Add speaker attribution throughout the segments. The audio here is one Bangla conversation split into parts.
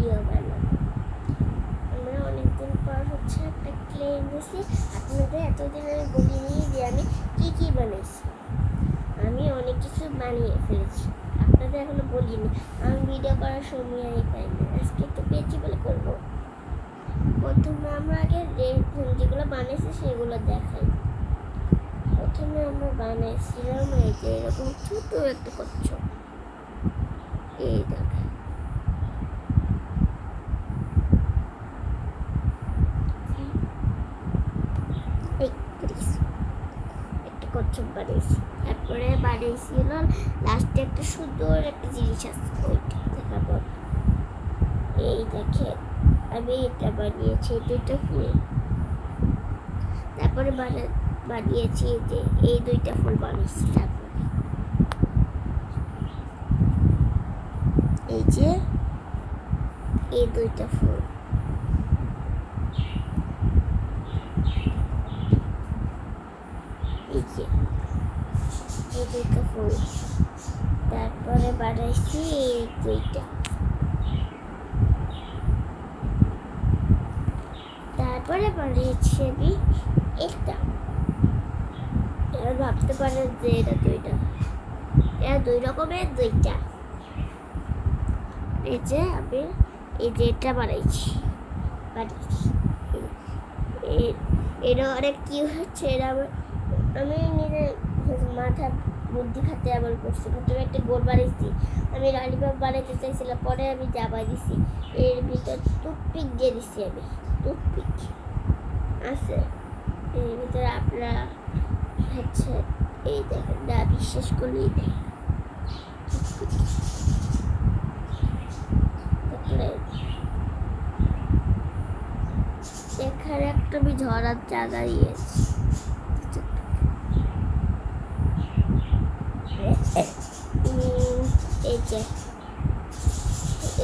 Speaker 1: ভিডিও বানাবো। আমরা অনেকদিন পর হচ্ছে একটা ক্লে এনেছি। আপনাদের এতদিন আমি বলিনি যে আমি কি বানাইছি। আমি অনেক কিছু বানিয়ে ফেলেছি, আপনাদের এখনো বলিনি। আমি ভিডিও করার সময় পাই না, আজকে একটু পেয়েছি বলে করবো। প্রথমে আমরা আগে যেগুলো বানিয়েছি সেগুলো দেখাই। প্রথমে আমরা বানাইছিলাম এই যে এরকম ছোট একটা কচ্ছপ। এই দেখেন, একটা কচ্ছপ বানিয়েছি। তারপরে বানিয়েছিল লাস্টে একটা সুন্দর একটা জিনিস আছে, ওইটা দেখাবো। এই দেখেন, আমি এটা বানিয়েছি, দুইটা ফুল। তারপরে বানিয়েছি যে এই দুইটা ফুল বানিয়েছি। তারপরে এই যে এই দুইটা ফুল, এই যে এই দুইটা ফুল। তারপরে বানাইছি এই দুইটা। তারপরে বানিয়েছি আমি এটা। এবার ভাবতে পারেন যে এটা দুইটা, এরা দুই রকমের দুইটা। এই যে আমি এই যে এটা বানাইছি। এটা অনেক কি হচ্ছে, এটা আমি নিজে মাথা বুদ্ধি খাতে আবার করছি। প্রথমে একটা গোল বানিয়েছি, আমি ললিপপ বানাইতে চাইছিলাম, পরে আমি জামা দিছি। এর ভিতর টুথপিক দিয়ে দিছি, আমি টুথপিক আছে এর ভিতরে। আপনারা হচ্ছে এই দেখেন, না বিশ্বাস করলেই দেখেন, এখানে একটা আমি ঝরার জায়গা দিয়েছি। এই যে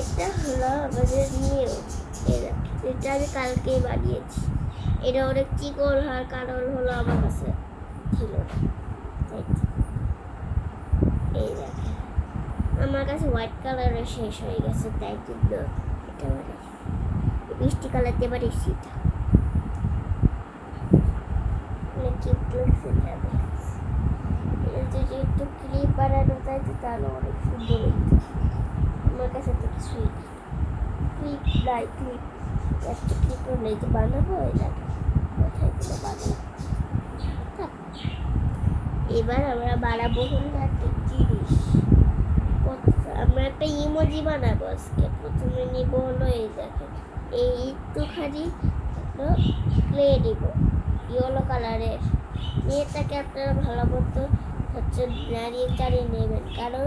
Speaker 1: এটা হলো আমাদের নিয়ম। এটা আমি কালকেই বানিয়েছি। এটা অনেক চিকন হওয়ার কারণ হলো আমার কাছে ছিল, এই দেখেন আমার কাছে হোয়াইট কালারের শেষ হয়ে গেছে, তাই জন্য এটা বানিয়েছি। মিষ্টি কালার দিয়ে বানিয়েছি। এটা অনেক কিউট লাগছে। যদি একটু ক্লিপ বানানো যায় তাহলে অনেক সুন্দর হইতো। আমার কাছে তো কিছুই ক্লিপ নাই, ক্লিপ একটা ক্লিপও নেই যে বানাবো। এটাকে কোথায় দিলে বানাবো। এবার আমরা বানাবো হলো একটা জিনিস। আমরা একটা ইমোজি বানাবো আজকে। প্রথমে নিব হলো এই দেখেন, এই একটুখানি ক্লে নিব ইয়েলো কালারের। এটাকে আপনারা ভালো মতো হচ্ছে নাড়িয়ে চাড়িয়ে নেবেন, কারণ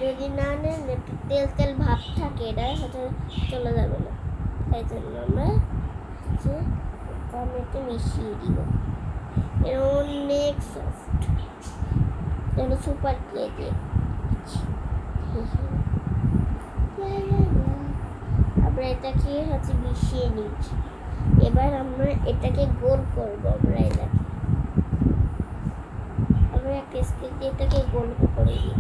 Speaker 1: যদি না নেন একটু তেল তেল ভাব থাকে, এটা হচ্ছে চলে যাবে না। তাই জন্য আমরা হচ্ছে একটু মিশিয়ে দিব। এর অনেক সফট, যেন সুপার ক্লে দিয়ে আমরা এটাকে হচ্ছে মিশিয়ে নিচ্ছি। এবার আমরা এটাকে গোল করবো। আমরা একটা স্কেল দিয়ে এটাকে গোল করে দিব।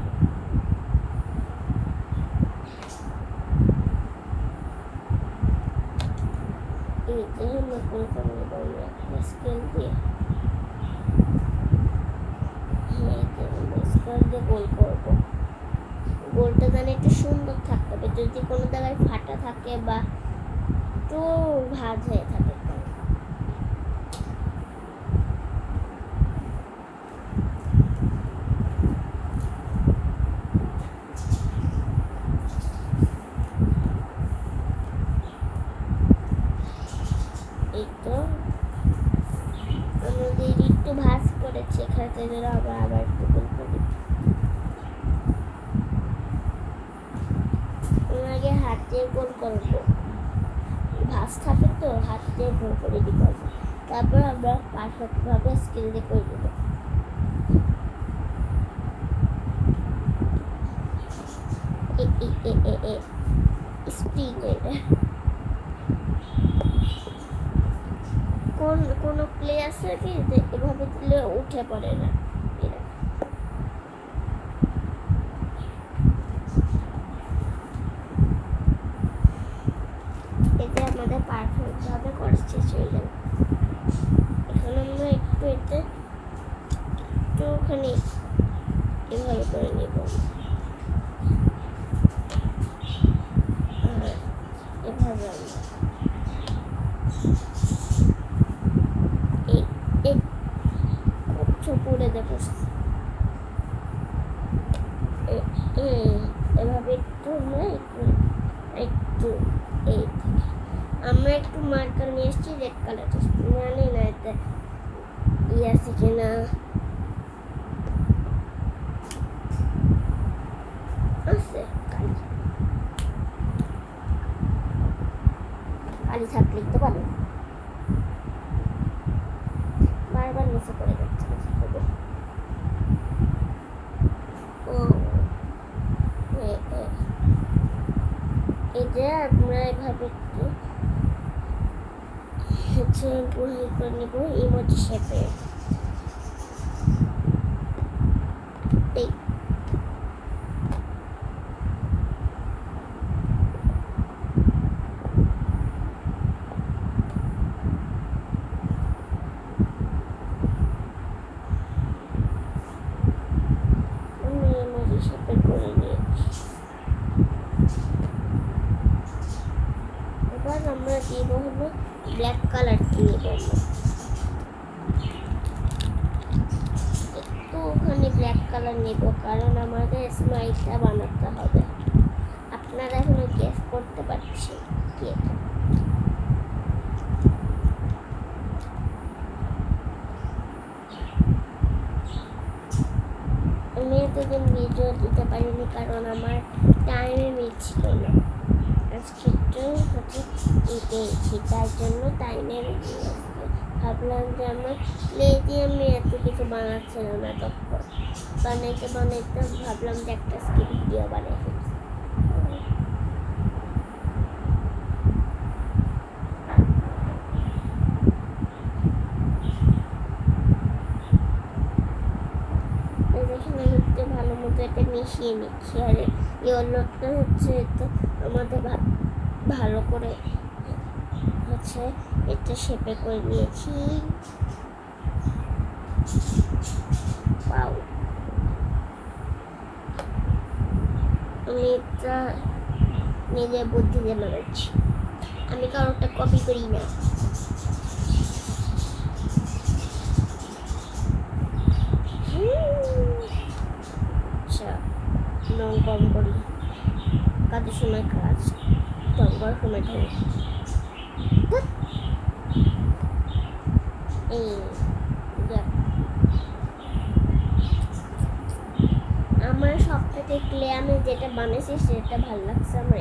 Speaker 1: এই যে আমরা গোল করে নেব একটা স্কেল দিয়ে। স্কেল দিয়ে গোল করবো। গোলটা যেন একটু সুন্দর থাকতে হবে, যদি কোনো জায়গায় ফাটা থাকে বা একটু ভাঁজ হয়ে থাকে এই তো আমাদের একটু ভাঁজ করেছে এখানে, আমরা আবার একটু গোল করে আগে হাত দিয়ে গোল করবো। ভাঁজ থাকে তো হাত দিয়ে গোল করে দিব। তারপর আমরা পারফেক্ট ভাবে স্কেল দিয়ে করে দেবো। স্প্রিং কোন প্লে আছে কি এভাবে দিলে উঠে পড়ে না। একটুখানি এভাবে করে নেব, আর এভাবে আমরা এই করে দেবো। এভাবে একটু আমরা একটু এই আমরা একটু মার্কার নিয়ে এসেছি রেড কালার, জানি না এতে আছে কিনা, আছে কালি কালি থাকলে লিখতে পারো, বারবার নিচে করে যাচ্ছে। ও এই যে আমরা এভাবে একটু হচ্ছে করে নেব ইমোজি শেপে। এই ইমোজি শেপে করে নিয়েছি। এবার আমরা দিব হলো ব্ল্যাক কালার নিয়ে দেবো, একটুখানি ব্ল্যাক কালার নেব, কারণ আমাদের স্মাইলটা বানাতে হবে। আপনারা এখনো গেস করতে পারছেন কি এটা? আমি এতদিন ভিডিও দিতে পারিনি কারণ আমার টাইমে মিলছিল না। আজকে হচ্ছে পেয়েছি, তার জন্য টাইমে ভাবলাম যে আমার লেজি আমি এত কিছু বানাচ্ছিলাম না, তখন বানাইতে ভাবলাম যে একটা স্কিপ ভিডিও বানাই ফেলছি। দেখেন আমি একটু ভালো মতো এটা মিশিয়ে নিচ্ছি, আর ইয়েলোটা হচ্ছে তো আমাদের ভালো করে হচ্ছে এটা শেপে করে নিয়েছি। আমি এটা নিজের বুদ্ধি দিয়ে বানাচ্ছি, আমি কারোটা কপি করি না। আচ্ছা রং কম করি, কাজের সময় কাজ, রং করার সময় ঢং। এই আমার সব থেকে ক্লে আমি যেটা বানিয়েছি সেটা ভালো লাগছে আমার।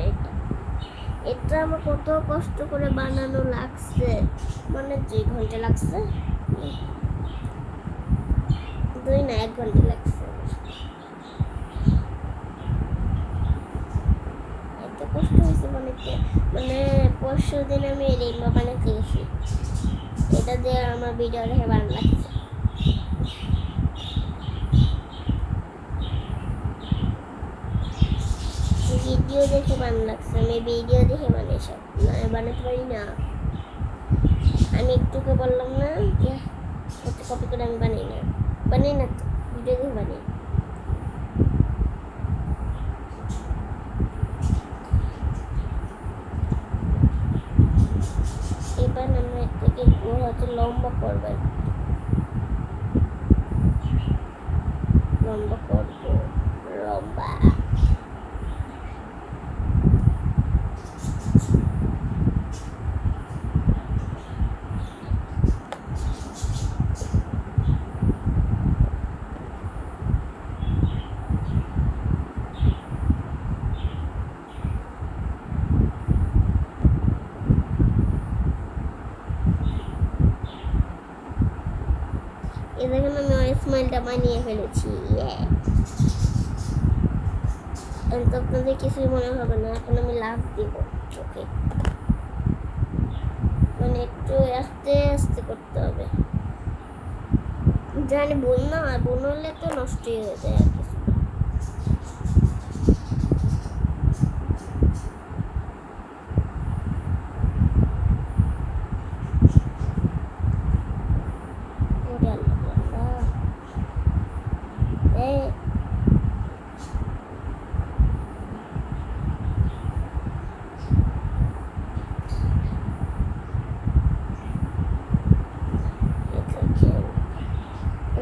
Speaker 1: এটা আমার কত কষ্ট করে বানানো লাগছে, মানে 2 ঘন্টা লাগছে, 2 না 1 ঘন্টা লাগছে। এত কষ্ট হয়েছে মানে পরশু দিন আমি রেইনবো বানাতে গেছি, এটা দিয়ে আমার ভিডিও দেখে ভালো লাগছে। ভিডিও দেখে ভালো লাগছে, আমি ভিডিও দেখে সব বানাতে পারি না। আমি একটুকে বললাম না যে কপি করে আমি বানাই না তো, ভিডিও দেখে বানাই। এবার আমরা এটাকে হচ্ছে লম্বা করবো, লম্বা করবো, লম্বা। দেখুন আমি ওই স্মাইলটা বানিয়ে ফেলেছি। তো আপনাদের কিছুই মনে হবে না। এখন আমি লাভ দিব ওকে, মানে একটু আস্তে আস্তে করতে হবে, জানি বোন না বোন হলে তো নষ্টই হয়ে যায় আর কিছু।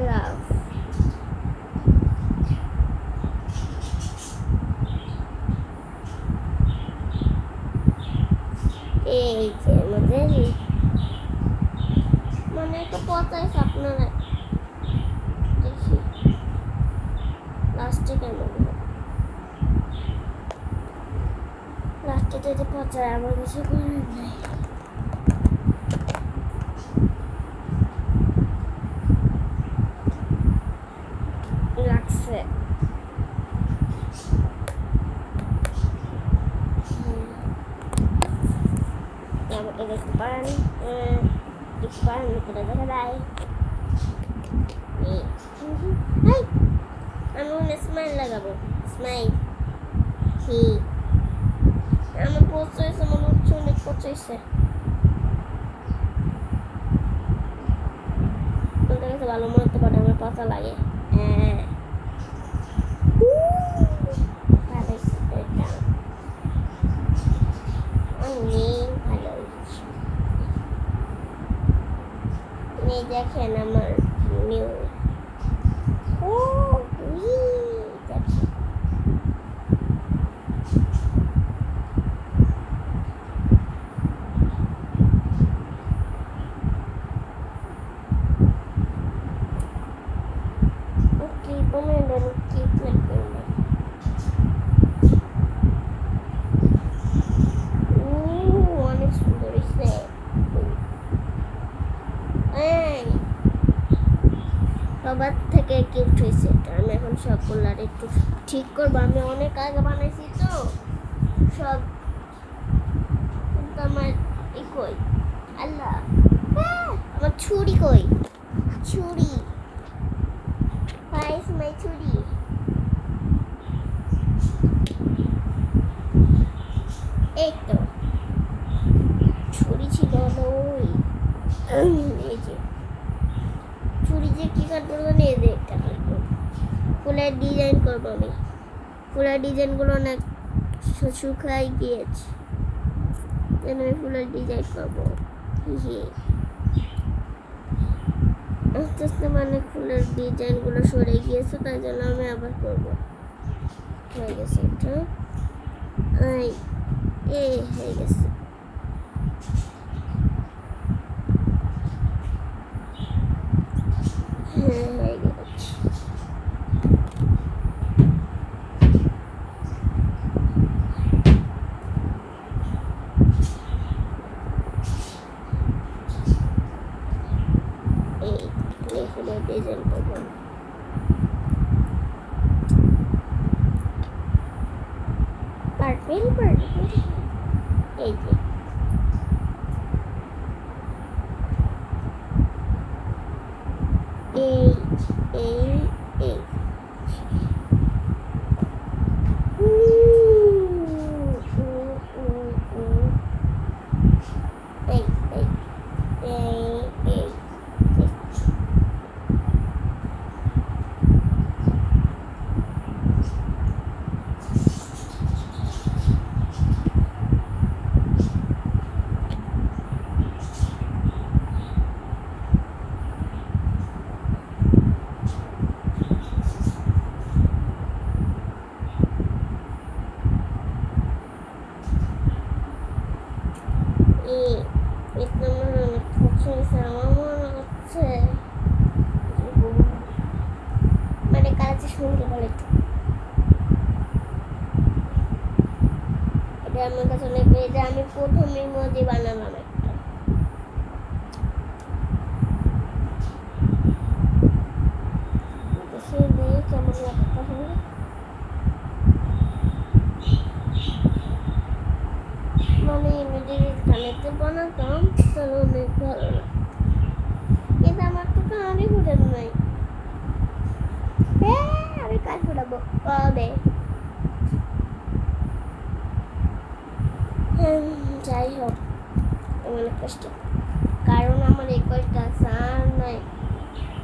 Speaker 1: লাভ এই যে আমাদের মানে একটা পচাইছে আপনারা দেখি লাস্টে কেমন লাস্টে যদি পচায় আমার কিছু করার নাই লাগছে আমাকে দেখতে পারেন করে দেখা যায় আমি মনে স্মাইল লাগাবো স্মাইল আমার পচাইছে মনে হচ্ছে অনেক পচাইছে তোদের কাছে ভালো মনে হতে পারে আমার পচা লাগে দেখেন আমার নিউ অনেক সুন্দর হয়েছে সবার থেকে কিউট হয়েছে এটা আমি এখন সবগুলো আর একটু ঠিক করবো আমি অনেক আগে বানাইছি তো সব কিন্তু আমার কই আল্লাহ আমার ছুরি কই ছুরি Where is my ছুরি এই তো ছুরি ছিল ওই এই যে ছুরি যে কি কাটবো জানি এই যে একটা কাটবো ফুলের ডিজাইন করবো আমি ফুলের ডিজাইনগুলো অনেক শুকাই গিয়েছে আমি ফুলের ডিজাইন করবো আস্তে আস্তে মানে ফুলের ডিজাইনগুলো সরে গিয়েছে তাই জন্য আমি আবার করবো হয়ে গেছে এটা হয়ে গেছে হয়ে গেছে ফুলের ডিজাইন করবো পার্পেল এই যে এই মানে কাছে শুনতে বলে এটা আমার কাছে অনেক এটা আমি প্রথম ইমোজি বানালাম একটা কেমন লাগতে মানে ইমোজি কানেক্টে বানাতাম তাহলে অনেক ভালো লাগে কিন্তু আমার তো কানে ফুটার নাই আমি কাজ ফুটাবো কবে যাই হোক আমার কষ্ট কারণ আমার এই কয়টা সার নাই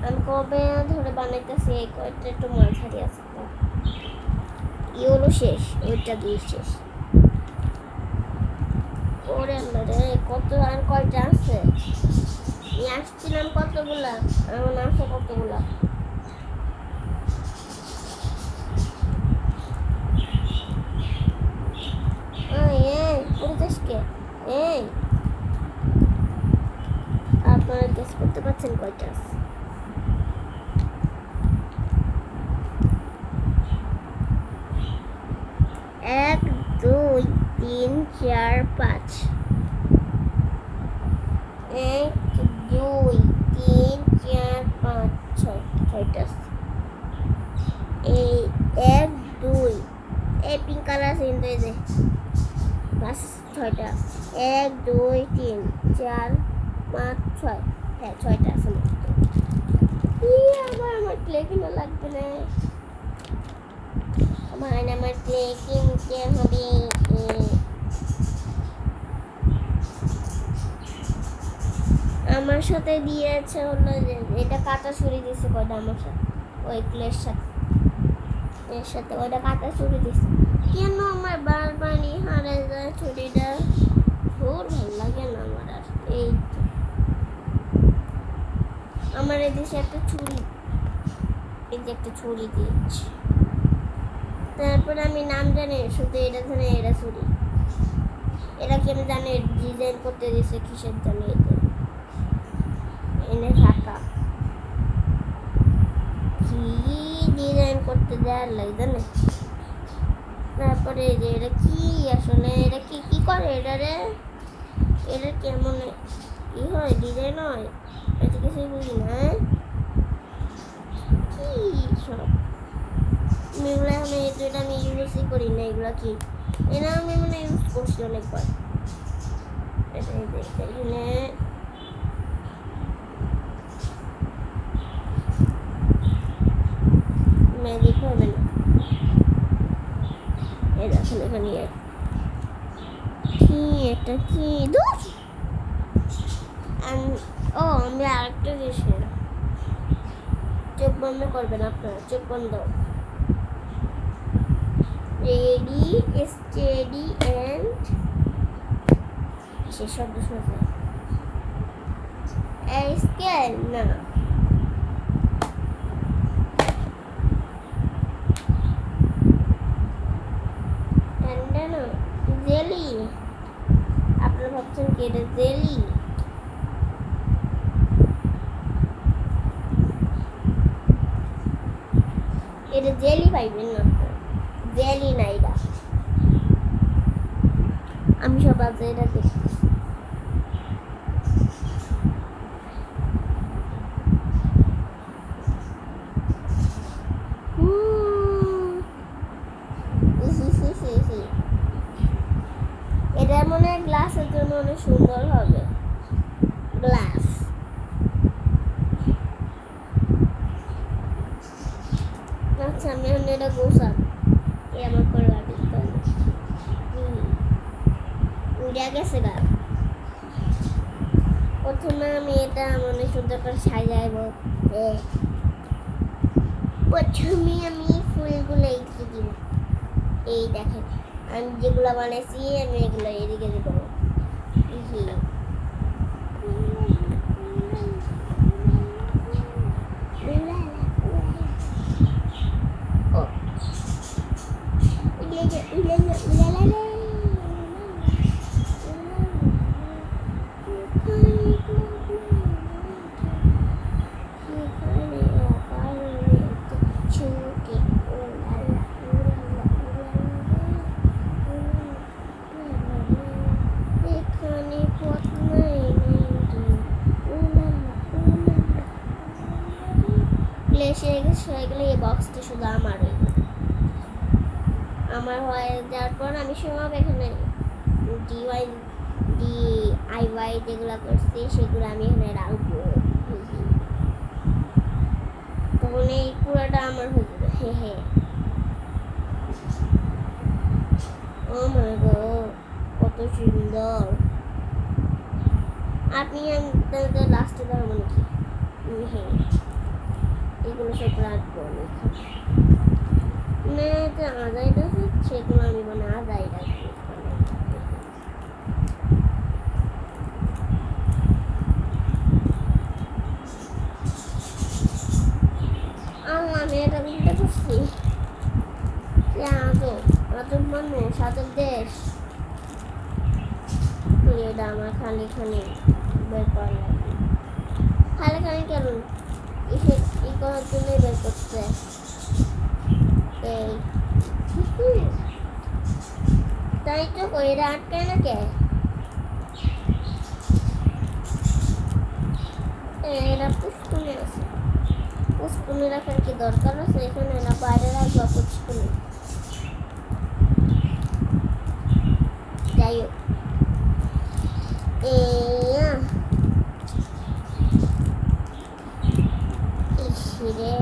Speaker 1: আমি কবে ধরে বানাইতেছি, এই কয়টা একটু মাঝারি আছে, ইউলো শেষ, ওইটা দিয়ে শেষ। ওরে আল্লাহ রে, কত আর কয়টা আছে? নিয়ে আসছিলাম কতগুলা, এখন আছে কতগুলা। এই আপনারা গেস করতে পারছেন কয়টা আছে? এক, দুই, তিন, চার, পাঁচ। এক, দুই, তিন, চার, পাঁচ, ছয়। ছয়টা আছে। এই এক, দুই, এই পিঙ্ক কালার কিন্তু এই যে বাস ছয়টা। এক, দুই, তিন, চার, পাঁচ, ছয়। হ্যাঁ, ছয়টা আছে। আমার ক্লে কিনা লাগবে না, আমার ক্লে কিনতে হবে। আমার সাথে দিয়েছে হলো যে এটা কাটা ছুরি দিছে কয়টা আমার সাথে, ওই ক্লের সাথে, এর সাথে ওইটা কাটা ছুরি দিছে। কেন আমার বারবারই হারে যায় ছুরিটা? ভোর ভালো লাগে না আমার আর। এই আমার এদিকে একটা ছুরি, এই যে একটা ছুরি দিয়েছে। তারপরে আমি নাম জানি শুধু এটা জানি, এটা ছুরি। এরা কেন জানে ডিজাইন করতে দিয়েছে, কিসের জানি এনে থাকা কি ডিজাইন করতে দেওয়ার লাগে জানে। তারপরে যে এটা কি আসলে, এটা কি কি করে এটা রে, এটা কেমন কি হয়, ডিজাইন হয়, এটা কিছুই বুঝি না। কি সব এগুলো আমি এটা আমি ইউজই করি না। এগুলো কি, এটা আমি মানে ইউজ করছি অনেকবার। এখানে ম্যাজিক হবে না, এই দেখুন এখানে কি এটা কি দূর। ও আমি আরেকটা জিনিস, চোখ বন্ধ করবেন আপনারা, চোখ বন্ধ। রেডি, স্টেডি অ্যান্ড শেষ শব্দ শুনছে স্কেল না, ঠান্ডা না, জেলি। আপনারা ভাবছেন কি এটা জেলি? এটা জেলি পাইবেন না, জেলি না এটা। আমি সব আজ এটা দেখছি। এটা মনে হয় গ্লাসের জন্য অনেক সুন্দর হবে, গ্লাস। আচ্ছা আমি এখন এটা গোছাব, এই আমার করে উড়ে গেছে গা। প্রথমে আমি এটা মনে সুন্দর করে সাজাইব। প্রথমে আমি ফুলগুলো এদিকে দিব, এই দেখেন আমি যেগুলো বানাইছি আমি এগুলো এদিকে দিব। এই বক্সটা শুধু আমার হয়ে যাওয়ার পর আমি সব এখানে DIY যেগুলো করছি সেগুলো আমি এখানে রাখবো। তখন এই পুরোটা আমার হয়ে যাবে। ও মাই গড, কত সুন্দর। আপনি লাস্টে ধরবো নাকি? এগুলো সব রাখবো আমি যে আদায় রাখবো সেগুলো আমি মানে আদায় রাখবো আমি এটা বুঝতে পারছি যে আজব মানুষ আজব দেশ এটা আমার খালি খালি বের করা লাগবে খালি খালি কেন ই করার জন্যই বের করছে এই তাই তো এরা আটকায় না কে এরা পুষ্কুনি আছে পুষ্কুনি রাখার কি দরকার আছে এখানে না বাইরে রাখবো পুষ্কুনি যাই হোক রে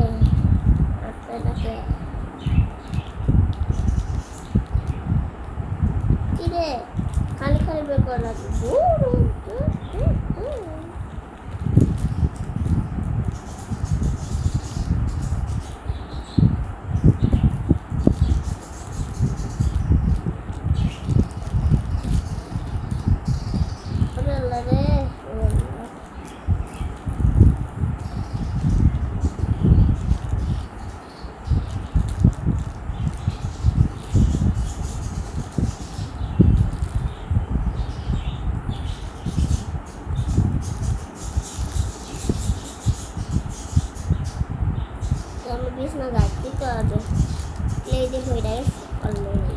Speaker 1: আপনাকে কি রে খালি খালি বের করা লাগবে বিছনা গাছটি তো আছে লেডি হয়ে অলরেডি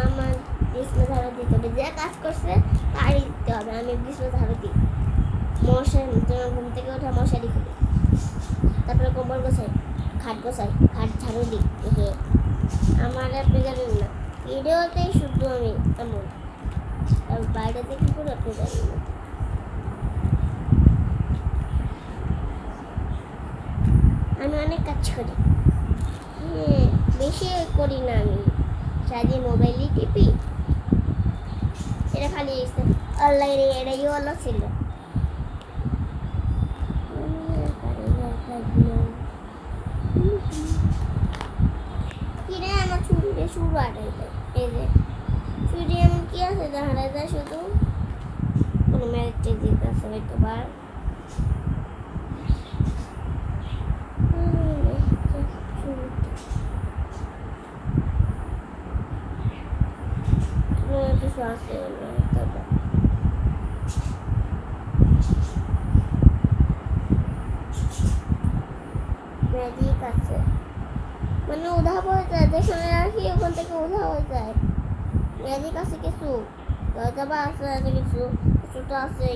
Speaker 1: আমার বিছনা ঝাড়ু দিতে হবে যে কাজ করছে তারই দিতে হবে আমি বিছনা ঝাড়ু দিই মশারি ঘুম থেকে ওঠা মশারি খুলি তারপরে কোমর গোছাই খাট ঝাড়ু দিই আমার আপনি জানেন না ভিডিওতেই শুধু আমি এমন আর বাইরে থেকে করে আপনি জানেন না আমি অনেক কাজ করি বেশি করি না আমি সারাদিন মোবাইলই টিপি এটা খালি অনলাইনে এটাই ভালো ছিল কিরে আমার চুলে শুরু আটাই যায় এই যে চুরি এমন কি আছে যে হারাই যায় শুধু কোনো ম্যারেজ দিতে আছে হয়তো বার কিছু আছে ম্যাজিক আছে মানে উধা হয়ে যায় যেখানে রাখি ওখান থেকে উধা হয়ে যায় ম্যাজিক আছে কিছু হয়তো বা আছে কিছু কিছুটা আছে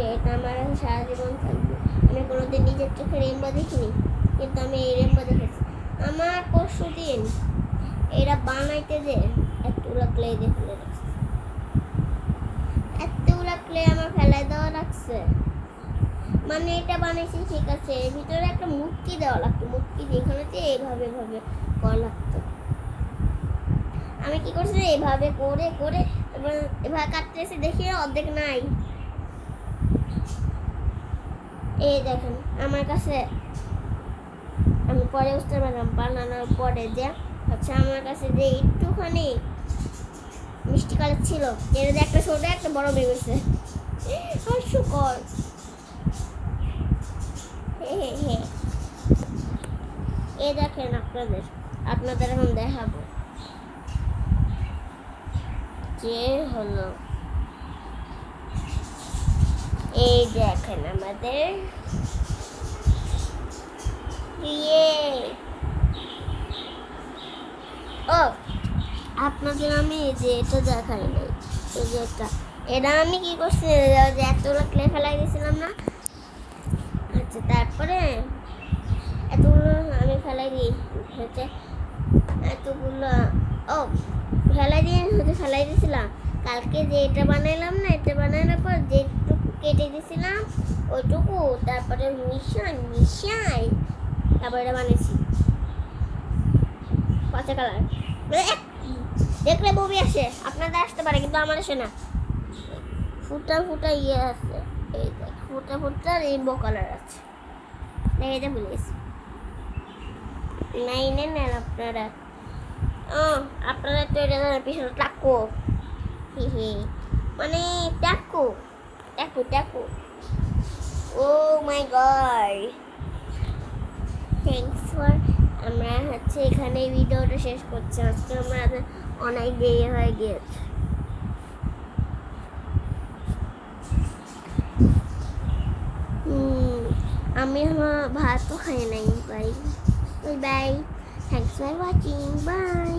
Speaker 1: এটা আমার সারা জীবন থাকবে আমি কোনোদিন নিজের চোখে রেমবো দেখিনি কিন্তু আমি এই রেমবো দেখেছি আমার পরশু দিন এরা বানাইতে যে এতগুলো ক্লে দিয়ে ফেলে রাখছে এতগুলো ক্লে আমার ফেলাই দেওয়া রাখছে মানে এটা বানাইছি ঠিক আছে এর ভিতরে একটা মুটকি দেওয়া লাগতো মুটকি যেখানে এইভাবে এভাবে করা লাগতো আমি কি করছি এভাবে করে করে এবার এভাবে কাটতেছি দেখি অর্ধেক নাই এই দেখেন আমার কাছে আমি পরে বুঝতে পারলাম বানানোর পরে যে আচ্ছা আমার কাছে যে একটুখানি মিষ্টি কালার ছিল এর যে একটা ছোট একটা বড় বেরিয়েছে হাস্যকর এই দেখেন আপনাদের এখন দেখাবো যে হলো এই দেখেন আমাদের ও আপনাদের আমি এই যে এটা দেখাই নাই এই যে এটা আমি কি করছি যে এতগুলো ক্লে ফেলাই দিয়েছিলাম না আচ্ছা তারপরে এতগুলো আমি ফেলাই দিই হচ্ছে এতগুলো ও ফেলাই দিয়ে হচ্ছে ফেলাই দিয়েছিলাম। কালকে যে এটা বানাইলাম না, এটা বানানোর পর যেটুকু কেটে দিয়েছিলাম ওইটুকু, তারপরে মিশাই তারপরে এটা বানিয়েছি পচা কালার। দেখলে বমি আসে, আপনাদের আসতে পারে কিন্তু আমার আসে না। ফুটা ফুটা ইয়ে আছে, এই দেখ ফুটা ফুটা রেইনবো কালার আছে। এটা বলেছি নাই নেন আপনারা। আপনারা তো এটা পিছনে টাকো, হি হি, মানে taco taco taco. Oh my god, thanks for. আমরা হচ্ছে এখানে ভিডিওটা শেষ করছি। আজকে আমরা অনেক দেরি হয়ে গিয়েছে। আমি আমার ভাতও খাই নাই। Bye bye, thanks for watching, by.